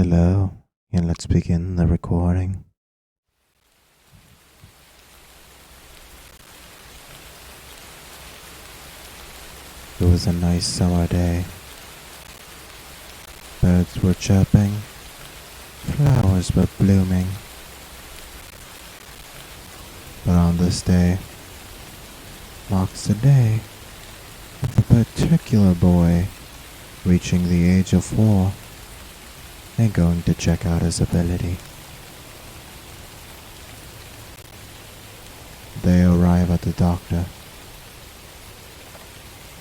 Hello, and let's begin the recording. It was a nice summer day. Birds were chirping, flowers were blooming. But on this day marks the day of a particular boy reaching the age of 4 and going to check out his ability. They arrive at the doctor.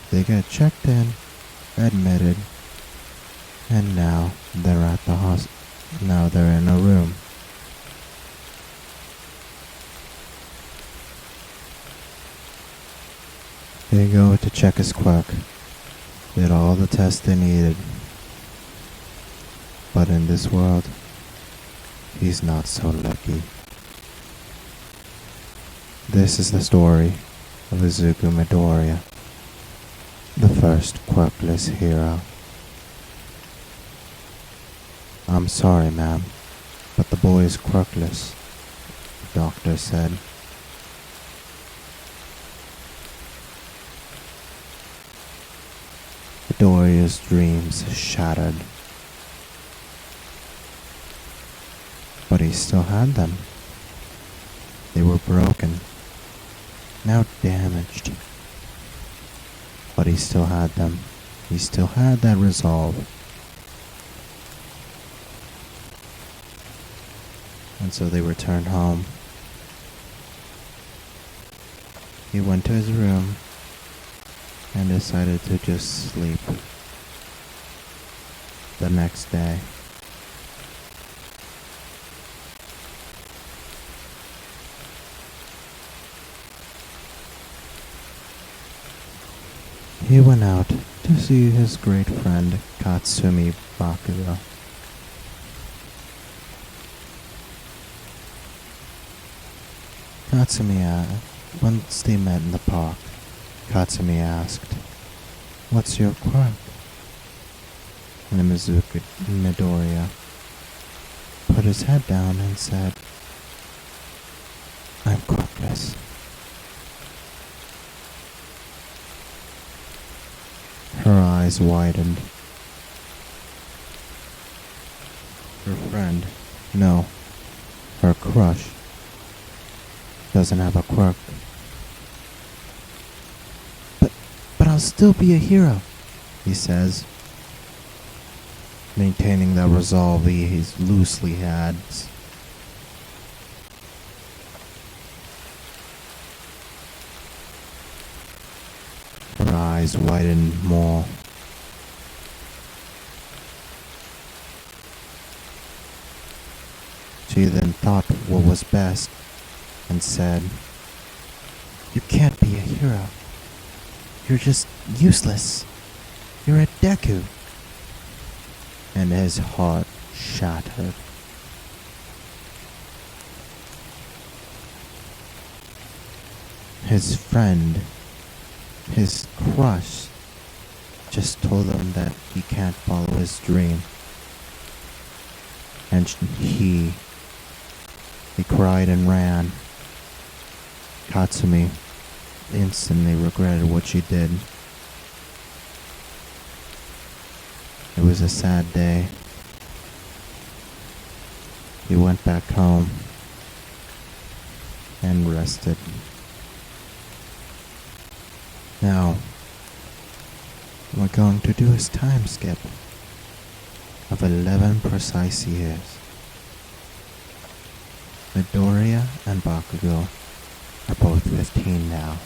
They get checked in, admitted, and now they're at the now they're in a room. They go to check his quirk. Did all the tests they needed. But in this world, he's not so lucky. This is the story of Izuku Midoriya, the first quirkless hero. I'm sorry, ma'am, but the boy is quirkless, the doctor said. Midoriya's dreams shattered. But he still had them. They were broken, now damaged. But he still had them. He still had that resolve. And so they returned home. He went to his room and decided to just sleep. The next day, he went out to see his great friend Katsumi Bakugo. Once they met in the park, Katsumi asked, "What's your quirk?" And Izuku Midoriya put his head down and said, "I'm quirkless." Her eyes widened. Her friend, no, her crush, doesn't have a quirk. But I'll still be a hero, he says, maintaining that resolve he loosely had. Her eyes widened more. She then thought what was best and said, "You can't be a hero. You're just useless. You're a Deku." And his heart shattered. His friend, his crush, just told him that he can't follow his dream. And he cried and ran. Katsumi instantly regretted what she did. It was a sad day. He went back home and rested. Now, we're going to do his time skip of 11 precise years. Midoriya and Bakugo are both 15 now.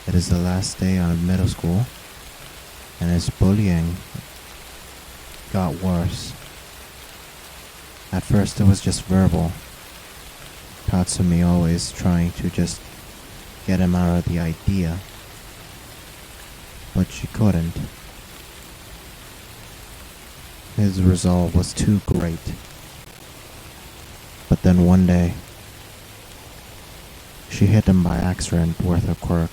It is the last day of middle school, and his bullying got worse. At first it was just verbal, Katsumi always trying to just get him out of the idea, but she couldn't. His resolve was too great. But then one day, she hit him by accident with her quirk,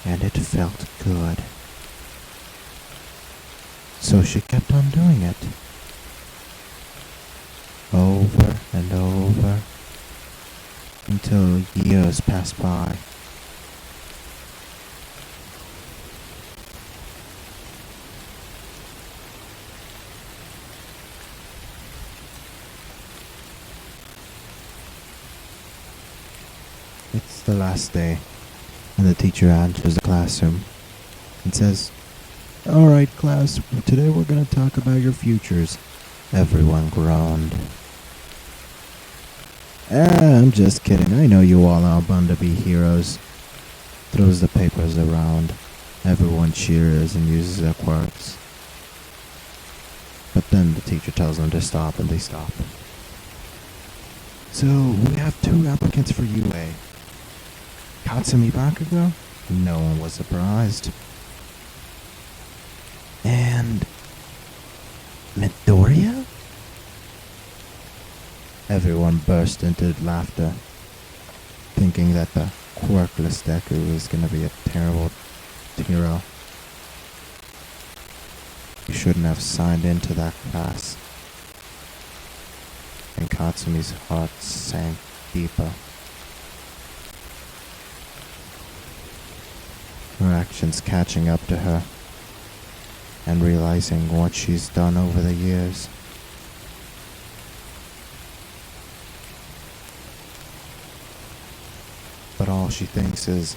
and it felt good. So she kept on doing it. Over and over until years passed by. It's the last day, and the teacher enters the classroom and says, "Alright class, today we're going to talk about your futures." Everyone groaned. I'm just kidding. I know you all are bound to be heroes." Throws the papers around. Everyone cheers and uses their quirks. But then the teacher tells them to stop, and they stop. "So, we have 2 applicants for UA. Katsumi Bakugo?" No one was surprised. "And Midoriya?" Everyone burst into laughter, thinking that the quirkless Deku was going to be a terrible hero. He shouldn't have signed into that class. And Katsumi's heart sank deeper. Her actions catching up to her, and realizing what she's done over the years. But all she thinks is,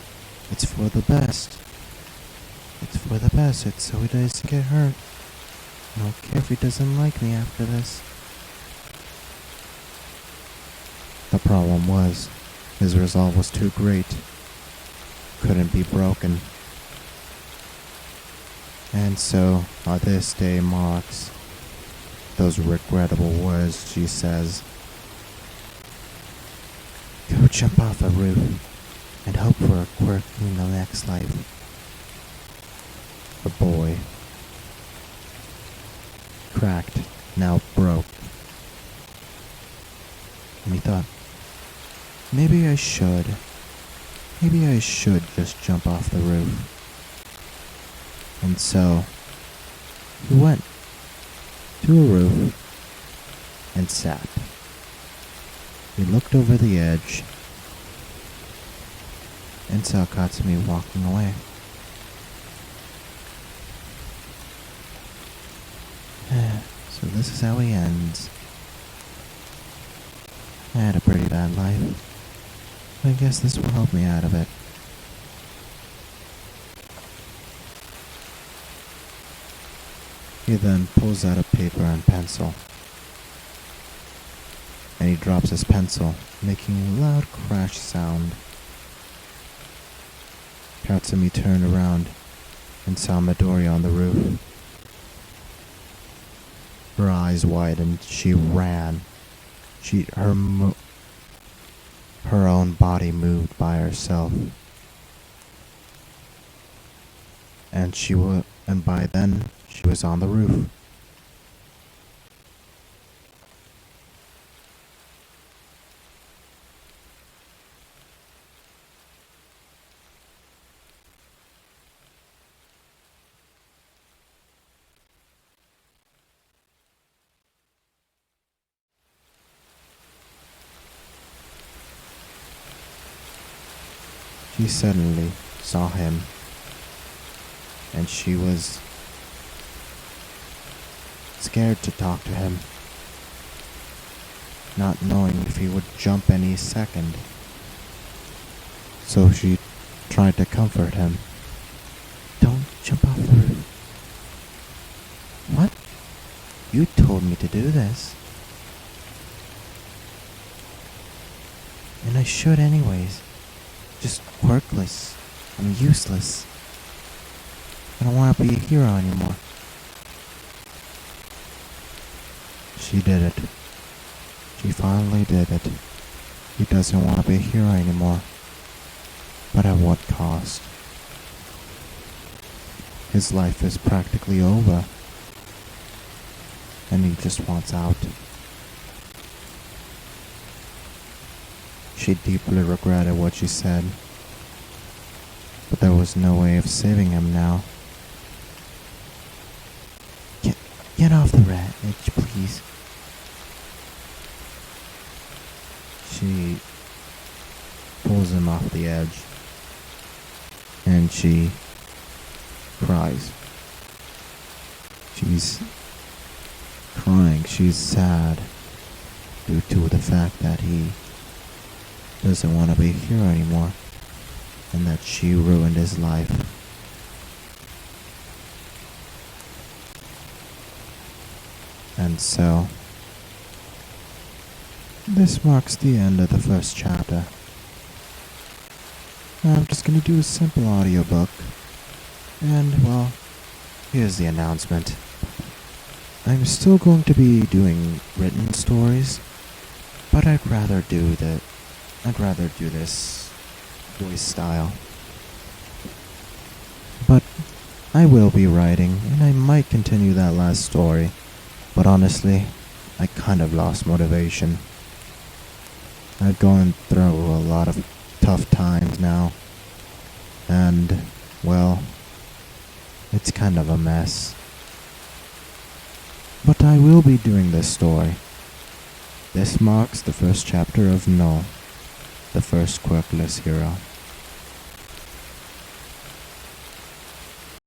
it's for the best. It's for the best, it's so he doesn't get hurt. I don't care if he doesn't like me after this. The problem was, his resolve was too great. Couldn't be broken. And so, this day marks those regrettable words she says. "Go jump off a roof and hope for a quirk in the next life." The boy, cracked, now broke. And he thought, maybe I should just jump off the roof. And so, he went to a roof and sat. He looked over the edge and saw Katsumi walking away. So this is how he ends. I had a pretty bad life. I guess this will help me out of it. He then pulls out a paper and pencil. And he drops his pencil, making a loud crash sound. Katsumi turned around and saw Midoriya on the roof. Her eyes widened. She ran. Her own body moved by herself. And by then she was on the roof. She suddenly saw him, and she was scared to talk to him, not knowing if he would jump any second. So she tried to comfort him. "Don't jump off the roof." "What? You told me to do this." "And I should anyways. Just quirkless. I'm useless. I don't want to be a hero anymore." She did it. She finally did it. He doesn't want to be a hero anymore. But at what cost? His life is practically over. And he just wants out. She deeply regretted what she said. But there was no way of saving him now. Get off the edge, please. She pulls him off the edge, and she cries. She's crying, she's sad due to the fact that he doesn't want to be here anymore, and that she ruined his life. And so, this marks the end of the first chapter. I'm just gonna do a simple audiobook, and well, here's the announcement. I'm still going to be doing written stories, but I'd rather do this voice style. But I will be writing, and I might continue that last story, but honestly, I kind of lost motivation. I've gone through a lot of tough times now, and, well, it's kind of a mess. But I will be doing this story. This marks the first chapter of Null, the first quirkless hero.